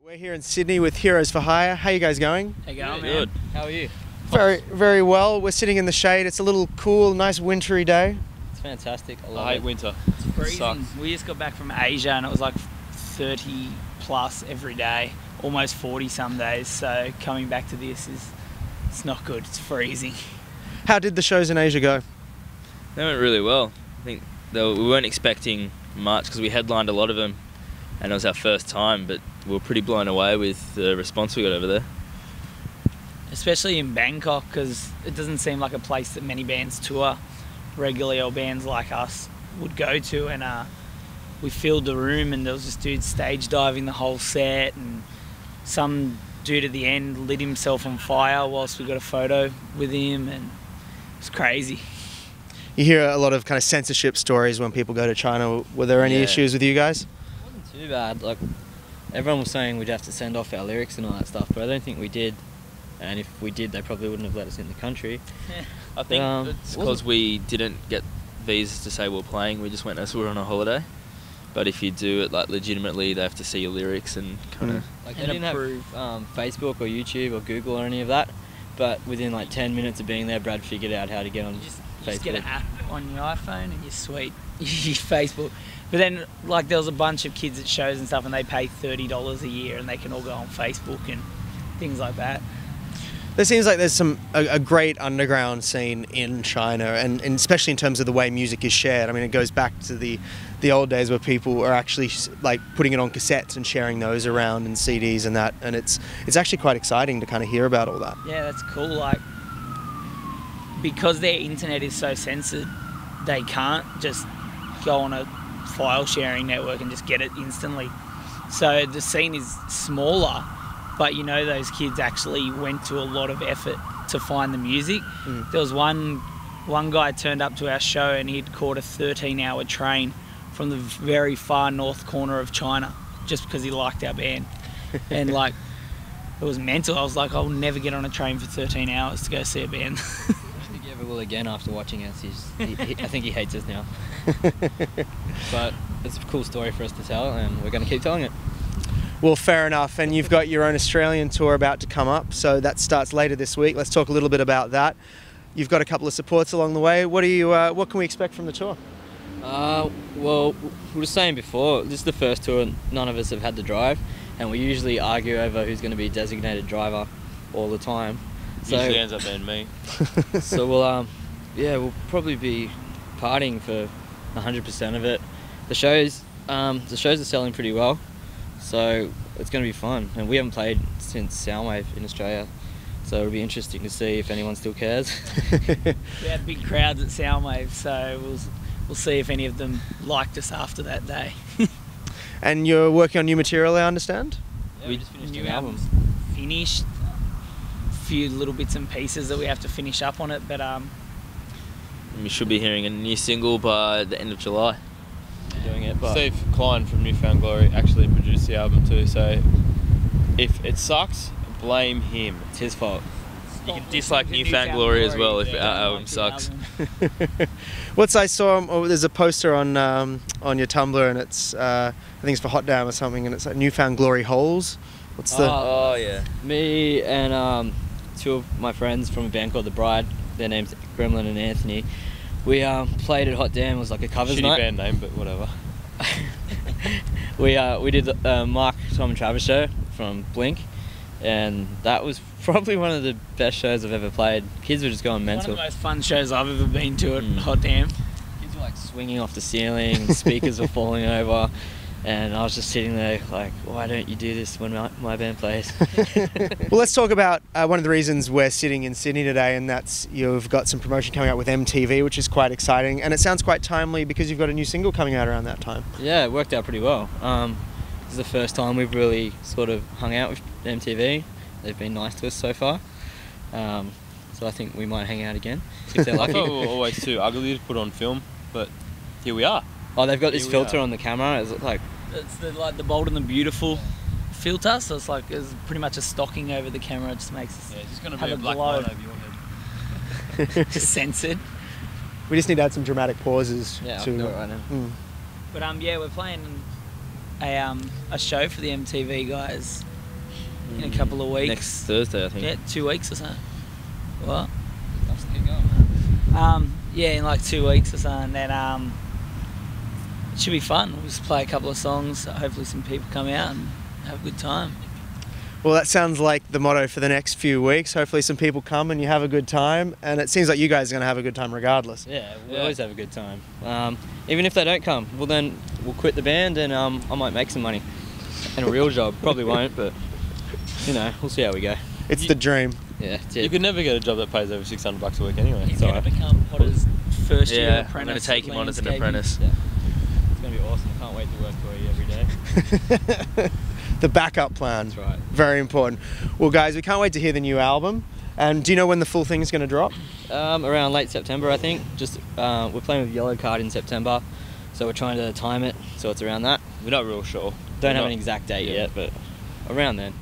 We're here in Sydney with Heroes for Hire. How you guys going? How you going, man? Good. How are you? Very well. We're sitting in the shade. It's a little cool, nice wintry day. It's fantastic. I hate winter. It's freezing. We just got back from Asia and it was like 30 plus every day, almost 40 some days. So coming back to this it's not good. It's freezing. How did the shows in Asia go? They went really well. I think we weren't expecting much because we headlined a lot of them and it was our first time, but we were pretty blown away with the response we got over there. Especially in Bangkok, because it doesn't seem like a place that many bands tour regularly, or bands like us would go to, and we filled the room and there was this dude stage diving the whole set, and some dude at the end lit himself on fire whilst we got a photo with him, and it's crazy. You hear a lot of kind of censorship stories when people go to China. Were there any issues with you guys? It wasn't too bad. Like, everyone was saying we'd have to send off our lyrics and all that stuff, but I don't think we did. And if we did, they probably wouldn't have let us in the country. Yeah. I think it's because we didn't get visas to say we're playing. We just went as we were on a holiday. But if you do it like legitimately, they have to see your lyrics and kind of like, they didn't have Facebook or YouTube or Google or any of that. But within like 10 minutes of being there, Brad figured out how to get on Facebook. You just get an app on your iPhone and you're sweet. You use Facebook. But then, like, there was a bunch of kids at shows and stuff, and they pay $30 a year, and they can all go on Facebook and things like that. There seems like there's a great underground scene in China, and especially in terms of the way music is shared. I mean, it goes back to the old days where people are actually like putting it on cassettes and sharing those around and CDs and that, and it's actually quite exciting to kind of hear about all that. Yeah, that's cool. Like, because their internet is so censored, they can't just go on a file sharing network and just get it instantly. So the scene is smaller, but you know, those kids actually went to a lot of effort to find the music. There was one guy turned up to our show and he'd caught a 13-hour train from the very far north corner of China just because he liked our band. And like, it was mental. I was like, I'll never get on a train for 13 hours to go see a band. I think he ever will again after watching us. I think he hates us now. But it's a cool story for us to tell, and we're going to keep telling it. Well, fair enough. And you've got your own Australian tour about to come up, so that starts later this week. Let's talk a little bit about that. You've got a couple of supports along the way. What can we expect from the tour? Well, we were saying before, this is the first tour none of us have had to drive, and we usually argue over who's going to be designated driver all the time. So usually ends up being me. So we'll probably be partying for 100% of it. The shows are selling pretty well, so it's going to be fun. And we haven't played since Soundwave in Australia, so it'll be interesting to see if anyone still cares. We had big crowds at Soundwave, so we'll see if any of them liked us after that day. And you're working on new material, I understand? Yeah, we just finished new the album. Finished. A few little bits and pieces that we have to finish up on it, but we should be hearing a new single by the end of July. Doing it, but Steve Klein from New Found Glory actually produced the album too, so if it sucks, blame him. it's his fault. You can dislike New Found Glory as well if our album sucks. I saw, there's a poster on your Tumblr, and it's I think it's for Hot Damn or something, and it's like New Found Glory holes. What's the? Oh yeah. Me and two of my friends from a band called The Bride, their names Gremlin and Anthony, we played at Hot Damn. It was like a covers Shitty night. band name, but whatever. We did the Mark, Tom and Travis show from Blink, and that was probably one of the best shows I've ever played. Kids were just going mental. One of the most fun shows I've ever been to at Hot Damn. Kids were like swinging off the ceiling, speakers were falling over, and I was just sitting there like, why don't you do this when my band plays? Well, let's talk about one of the reasons we're sitting in Sydney today, and that's you've got some promotion coming out with MTV, which is quite exciting, and it sounds quite timely because you've got a new single coming out around that time. Yeah, it worked out pretty well. This is the first time we've really sort of hung out with MTV. They've been nice to us so far. So I think we might hang out again if they're I lucky. thought we were always too ugly to put on film, but here we are. Oh, they've got this filter on the camera. It's like It's the Bold and the Beautiful filter, so it's like it's pretty much a stocking over the camera. It just makes us Yeah, it's just going to have be a a black glow. line over your head. just censored. We just need to add some dramatic pauses. yeah, I'll to do it right now. But yeah, we're playing a show for the MTV guys in a couple of weeks. Next Thursday, I think. Yeah, 2 weeks or something. What? Let's keep going. Yeah, in like 2 weeks or something. And then it should be fun. We'll just play a couple of songs. Hopefully some people come out and have a good time. Well, that sounds like the motto for the next few weeks. Hopefully some people come and you have a good time, and it seems like you guys are going to have a good time regardless. Yeah, we always have a good time. Even if they don't come, well then we'll quit the band and I might make some money. And a real job. Probably won't, but you know, we'll see how we go. It's the dream. Yeah, that's it. You could never get a job that pays over $600 a week anyway. He's So going to become Potter's first year Yeah, apprentice. I'm going to take him on as an landscaping. apprentice. Yeah. It's going to be awesome. I can't wait to work for you every day. The backup plan. That's right. Very important. Well, guys, we can't wait to hear the new album. And do you know when the full thing is going to drop? Around late September, I think. Just we're playing with Yellow Card in September, so we're trying to time it so it's around that. we're not real sure. Don't have an exact date yet, but around then.